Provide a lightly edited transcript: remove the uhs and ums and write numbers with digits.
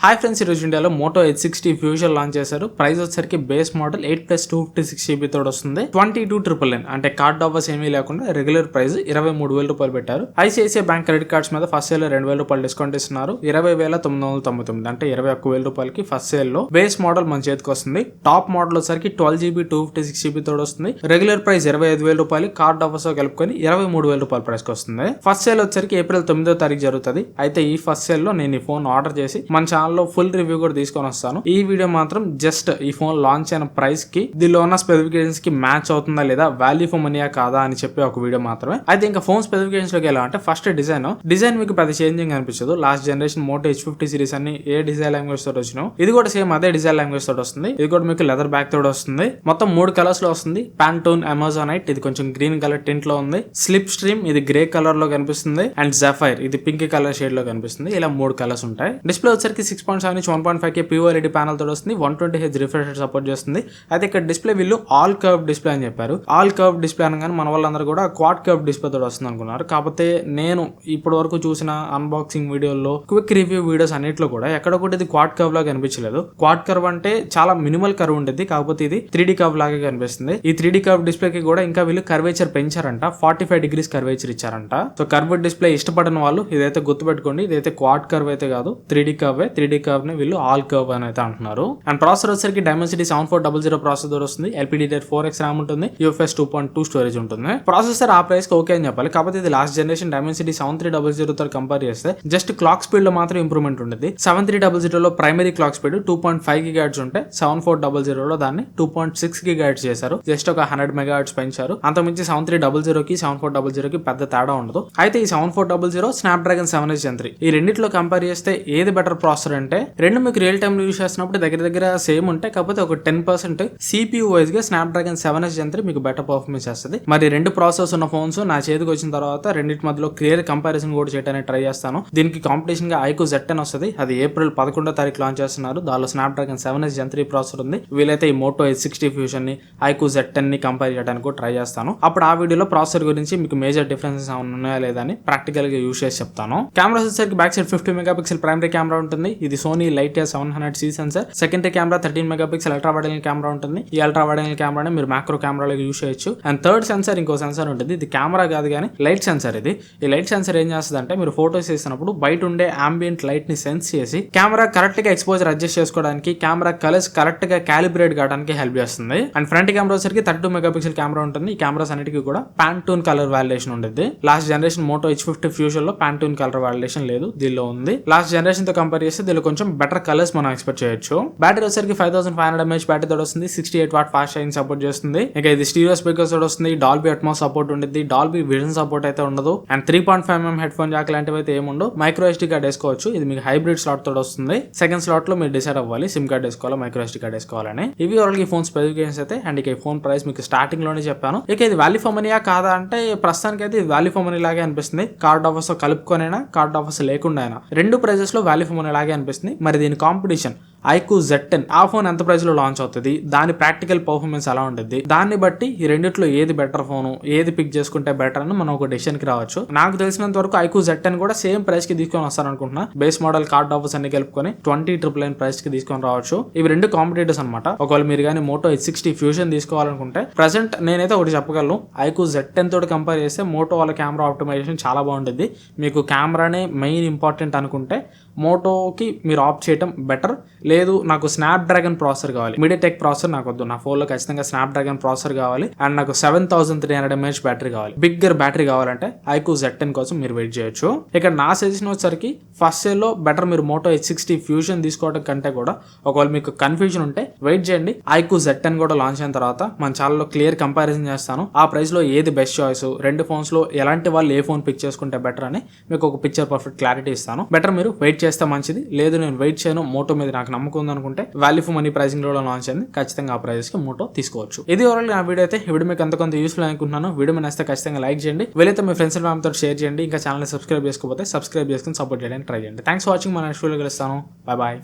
Hi friends, ఈరోజు ఇండియాలో Moto H60 fusion launch చేశారు. ప్రైస్ వచ్చేసరికి బేస్ మోడల్ 8+256GB తోడు వస్తుంది. 22,999 అంటే కార్డ్ ఆఫర్స్ ఏమీ లేకుండా రెగ్యులర్ ప్రైస్ 23,000 రూపాయలు పెట్టారు. ఐసిఐసిఐ బ్యాంక్ క్రెడిట్ కార్డ్స్ మీద ఫస్ట్ సేల్ 2,000 రూపాయలు డిస్కౌంట్ ఇస్తున్నారు. 20,999 అంటే 21,000 రూపాయలకి ఫస్ట్ సేల్ లో బేస్ మోడల్ మన చేతికి వస్తుంది. టాప్ మోడల్ వచ్చేసరికి 12GB 256GB తోడు వస్తుంది. రెగ్యులర్ ప్రైస్ 25,000 రూపాయలు, కార్డ్ ఆఫర్స్ కలుపుకొని 23,000 రూపాయల ప్రైస్ కి వస్తుంది. ఫస్ట్ సేల్ వచ్చేసరికి ఏప్రిల్ 9వ తారీఖు జరుగుతుంది. అయితే ఈ ఫస్ట్ సేల్ లో నేను ఈ ఫోన్ ఆర్డర్ చేసి మన ఛానల్ లో ఫుల్ రివ్యూ కూడా తీసుకొని వస్తాను. ఈ వీడియో మాత్రం జస్ట్ ఈ ఫోన్ లాంచ్ అయిన ప్రైస్ కి దీనిలో ఉన్న స్పెసిఫికేషన్స్ కి మ్యాచ్ అవుతుందా లేదా, వాల్యూ ఫర్ మనీయా కాదా అని చెప్పి ఒక వీడియో మాత్రమే. అయితే ఇంకా ఫోన్ స్పెసిఫికేషన్స్ లోకి ఎలా అంటే, ఫస్ట్ డిజైన్ మీకు పెద్ద చేంజింగ్ అనిపించదు. Last generation Moto H50 series అన్ని ఏ డిజైన్ లాంగ్వేజ్ తోటి వచ్చినావు, ఇది కూడా సేమ్ అదే డిజైన్ లాంగ్వేజ్ తోటి వస్తుంది. ఇది కూడా మీకు లెదర్ బ్యాక్ తోటి వస్తుంది. మొత్తం 3 కలర్స్ లో వస్తుంది. పాంటోన్, అమెజానైట్ ఇది కొంచెం గ్రీన్ కలర్ టింట్ లో ఉంది. స్లిప్ స్ట్రీమ్ ఇది గ్రే కలర్ లో కనిపిస్తుంది. అండ్ జఫైర్ ఇది పింక్ కలర్ షేడ్ లో కనిపిస్తుంది. ఇలా 3 కలర్స్ ఉంటాయి. డిస్ప్లే వచ్చరికి 6.7 ఇంచ్ 1.5K POLED ప్యానల్ తోటి వస్తుంది. 120Hz రిఫ్రెష్ రేట్ సపోర్ట్ చేస్తుంది. అయితే ఇక్కడ డిస్ప్లే వీళ్ళు ఆల్ కర్వ్ డిస్ప్లే అని చెప్పారు. ఆల్ కర్వ్ డిస్ప్లే అనగానే మన వాళ్ళందరూ కూడా క్వాడ్ కర్వ్ డిస్ప్లే తోటి వస్తుంది అనుకున్నారు. కాకపోతే నేను ఇప్పటి వరకు చూసిన అన్బాక్సింగ్ వీడియోలో, క్విక్ రివ్యూ వీడియోస్ అన్నిట్లో కూడా ఎక్కడ కూడా ఇది క్వాడ్ కర్వ్ లాగా కనిపించలేదు. క్వాడ్ కర్వ్ అంటే చాలా మినిమల్ కర్వ్ ఉంటుంది, కాకపోతే ఇది 3D కర్వ్ లాగా కనిపిస్తుంది. ఈ 3D కర్వ్ డిస్ప్లే కి కూడా ఇంకా వీళ్ళు కర్వేచర్ పెంచారంట. 45 degrees కర్వేచర్ ఇచ్చారంట. సో కర్వ్ డిస్ప్లే ఇష్టపడిన వాళ్ళు ఇదైతే గుర్తుపెట్టుకోండి, ఇదైతే క్వాడ్ కర్వ్ అయితే కాదు, 3D కర్వ్ ని వీళ్ళు ఆల్ కర్వ్ అని అయితే అంటున్నారు. అండ్ ప్రాసెసర్ వచ్చేసరికి Dimensity 7400 ప్రాసెసర్ వస్తుంది. LPDDR4X RAM ఉంటుంది. UFS 2.2 స్టోరేజ్ ఉంటుంది. ప్రాసెసర్ ఆ ప్రైస్ కి ఓకే అని చెప్పాలి. కాకపోతే ఇది లాస్ట్ జనరేషన్ Dimensity 7300 తో కంపేర్ చేస్తే జస్ట్ క్లాక్ స్పీడ్ లో మాత్రం ఇంప్రూవ్మెంట్ ఉంటుంది. 7300 లో ప్రైమరీ క్లాక్ స్పీడ్ 2.5 GHz ఉంటే 7400 లో దాన్ని 2.6 GHz చేశారు. జస్ట్ ఒక 100 MHz పెంచారు. అంతకుమించి 7300 కి 7400 కి పెద్ద తేడా ఉండదు. అయితే ఈ 7400 Snapdragon 7H Gen 3 ఈ రెండిట్లో కంపేర్ చేస్తే ఏది బెటర్ ప్రాసెసర్ అంటే, రెండు మీకు రియల్ టైమ్ లో యూస్ చేసినప్పుడు దగ్గర సేమ్ ఉంటాయి. కాకపోతే ఒక 10% CPU వైజ్ గా Snapdragon 7H Gen 3 మీకు బెటర్ పర్ఫార్మెన్స్ చేస్తుంది. మరి రెండు ప్రాసెసర్స్ ఉన్న ఫోన్స్ నా చేతికి వచ్చిన తర్వాత రెండింటి మధ్యలో క్లియర్ కంపారిజన్ కూడా చేయడానికి ట్రై చేస్తాను. దీనికి కాంపిటీషన్ గా iQOO Z10 వస్తుంది. అది ఏప్రిల్ 11వ తారీఖు లాంచ్ చేస్తున్నారు. దానిలో Snapdragon 7H Gen 3 ప్రాసెసర్ ఉంది. వీలైతే ఈ మోటో H60 ఫ్యూజన్ ని, iQOO Z10 ని కంపేర్ చేయడానికి కూడా ట్రై చేస్తాను. అప్పుడు ఆ వీడియోలో ప్రాసెసర్ గురించి మీకు మేజర్ డిఫరెన్సెస్ ఉన్నాయా లేదా అని ప్రాక్టికల్ గా యూస్ చేసి చెప్తాను. కెమెరా వచ్చేసరికి back side 50 megapixel primary camera ఉంటుంది. ఇది Sony Lytia 700C sensor. Secondary camera 13 megapixel ultra wide angle camera ఉంటుంది. ఈ అల్ట్రా వైడ్ యాంగిల్ కెమెరాని మీరు మ్యాక్రో కెమెరాలో యూస్ చేయొచ్చు. అండ్ థర్డ్ సెన్సర్ ఇంకో సెన్సర్ ఉంటుంది. ఇది కెమెరా కాదు కానీ లైట్ సెన్సర్. ఇది ఈ లైట్ సెన్సర్ ఏం చేస్తుంది అంటే, మీరు ఫోటోస్ తీసినప్పుడు బయట ఉండే అంబియంట్ లైట్ ని సెన్స్ చేసి కెమెరా కరెక్ట్ గా ఎక్స్పోజర్ అడ్జస్ట్ చేసుకోవడానికి, కెమెరా కలర్స్ కరెక్ట్ గా క్యాలిబ్రేట్ కావడానికి హెల్ప్ చేస్తుంది. అండ్ ఫ్రంట్ కెమెరా వచ్చరికి 32 మెగాపిక్సెల్ కెమెరా ఉంటుంది. ఈ కెమెరాస్ అన్నిటికీ కూడా పాంటూన్ కలర్ వాలిడేషన్ ఉంటుంది. Last generation Moto H50 Fusion లో పాంటూన్ కలర్ వాలిడేషన్ లేదు, దీనిలో ఉంది. లాస్ట్ జనరేషన్ తో కంపేర్ చేస్తే దీనిలో కొంచెం బెటర్ కలర్స్ మనం ఎక్స్పెక్ట్ చేయొచ్చు. బ్యాటరీ వచ్చరికి 5500 mAh బ్యాటరీ తోటి వస్తుంది. 68 వాట్ ఫాస్ట్ ఛార్జింగ్ సపోర్ట్ చేస్తుంది. ఇంకా ఇది స్టీరియో స్పీకర్స్ తోటి వస్తుంది. డాల్బీ అట్మాస్ సపోర్ట్ ఉంటుంది. డాల్బీ విజన్ సపోర్ట్ అయితే ఉండదు. And 3.5mm head phone Jack లాంటివి అయితే ఏముండవు. మైక్రో SD కార్డ్ వేసుకోవచ్చు. ఇది మీకు హైబ్రిడ్ స్లాట్ తోటి వస్తుంది. సెకండ్ స్లాట్ లో మీరు డిసైడ్ అవ్వాలి సిమ్ కార్డ్ వేసుకోవాలా, మైక్రో SD కార్డ్ వేసుకోవాలని. ఇవి ఓవరాల్ ఈ ఫోన్ స్పెసిఫికేషన్స్ అయితే. అండ్ ఇక ఈ ఫోన్ ప్రైస్ మీకు స్టార్టింగ్ లోనే చెప్పాను. ఇక ఇది వాల్యూ ఫర్ మనీయా కాదా అంటే, ప్రస్తుతానికి అయితే ఇది వాల్యూ ఫర్ మనీ లాగే అనిపిస్తుంది. కార్డ్ ఆఫర్స్ కలుపుకొనైనా, కార్డ్ ఆఫర్స్ లేకుండా అయినా రెండు ప్రైజెస్ లో వాల్యూ ఫర్ మనీ లాగే అనిపిస్తుంది. మరి దీని కాంపిటీషన్ iQOO Z10 ఆ ఫోన్ ఎంత ప్రైస్ లో లాంచ్ అవుతుంది, దాని ప్రాక్టికల్ పర్ఫార్మెన్స్ ఎలా ఉంటుంది, దాన్ని బట్టి ఈ రెండిట్లో ఏది బెటర్ ఫోన్, ఏది పిక్ చేసుకుంటే బెటర్ అని మనం ఒక డెసిషన్ కి రావచ్చు. నాకు తెలిసినంత వరకు iQOO Z10 కూడా సేమ్ ప్రైస్ కి తీసుకొని వస్తాను అనుకుంటున్నా. బేస్ మోడల్ కార్డ్ ఆఫర్స్ అన్ని కలుపుకొని 20,999 ప్రైస్ కి తీసుకొని రావచ్చు. ఇవి రెండు కాంపిటేటర్స్ అనమాట. ఒకవేళ మీరు కానీ మోటో H60 ఫ్యూజన్ తీసుకోవాలనుకుంటే, ప్రెసెంట్ నేనైతే ఒకటి చెప్పగలను, iQOO Z10 తోటి కంపేర్ చేస్తే మోటో వాళ్ళ కెమెరా ఆప్టిమైజేషన్ చాలా బాగుంటుంది. మీకు కెమెరానే మెయిన్ ఇంపార్టెంట్ అనుకుంటే మోటోకి మీరు ఆప్ట్ చేయడం బెటర్. లేదు నాకు స్నాప్డ్రాగన్ ప్రాసెసర్ కావాలి, మీడియాటెక్ ప్రాసెసర్ నాకు వద్దు, నా ఫోన్ లో ఖచ్చితంగా స్నాప్డ్రాగన్ ప్రాసెసర్ కావాలి, అండ్ నాకు 7300 mAh బ్యాటరీ కావాలి, బిగ్గర్ బ్యాటరీ కావాలంటే iQOO Z10 కోసం మీరు వెయిట్ చేయొచ్చు. ఇక్కడ నా సజెషన్ వచ్చేసరికి ఫస్ట్ సేల్ లో బెటర్ మీరు మోటో H60 ఫ్యూజన్ తీసుకోవడం కంటే కూడా, ఒకవేళ మీకు కన్ఫ్యూజన్ ఉంటే వెయిట్ చేయండి. iQOO Z10 కూడా లాంచ్ అయిన తర్వాత మన ఛానల్లో క్లియర్ కంపారిజన్ చేస్తాను. ఆ ప్రైస్ లో ఏది బెస్ట్ చాయిస్, రెండు ఫోన్స్ లో ఎలాంటి వాళ్ళు ఏ ఫోన్ పిక్ చేసుకుంటే బెటర్ అని మీకు ఒక పిక్చర్ పర్ఫెక్ట్ క్లారిటీ ఇస్తాను. బెటర్ మీరు వెయిట్ చేస్తే మంచిది. లేదు నేను వెయిట్ చేయను, మోటో మీద నాకు నమ్మకం ఉంది అనుకుంటే వాల్యూ ఫర్ మనీ ప్రైసింగ్ లో లాంచ్ అయింది, ఖచ్చితంగా ఆ ప్రైస్ కి మోటో తీసుకోవచ్చు. ఇది ఓవరాల్ నా వీడియో అయితే. ఈ వీడియో మీకు కొంత యూస్ఫుల్ అనుకుంటున్నాను. వీడియో మీద నచ్చితే ఖచ్చితంగా లైక్ చేయండి. వీలైతే మీ ఫ్రెండ్స్ అండ్ ఫ్యామిలీతో షేర్ చేయండి. ఇంకా ఛానల్ సబ్స్క్రైబ్ చేసుకోకపోతే సబ్స్క్రైబ్ చేసుకుని సపోర్ట్ చేయడానికి ట్రై చేయండి. Thanks for watching. మన నెక్స్ట్ వీడియోలో కలుస్తాను. Bye bye.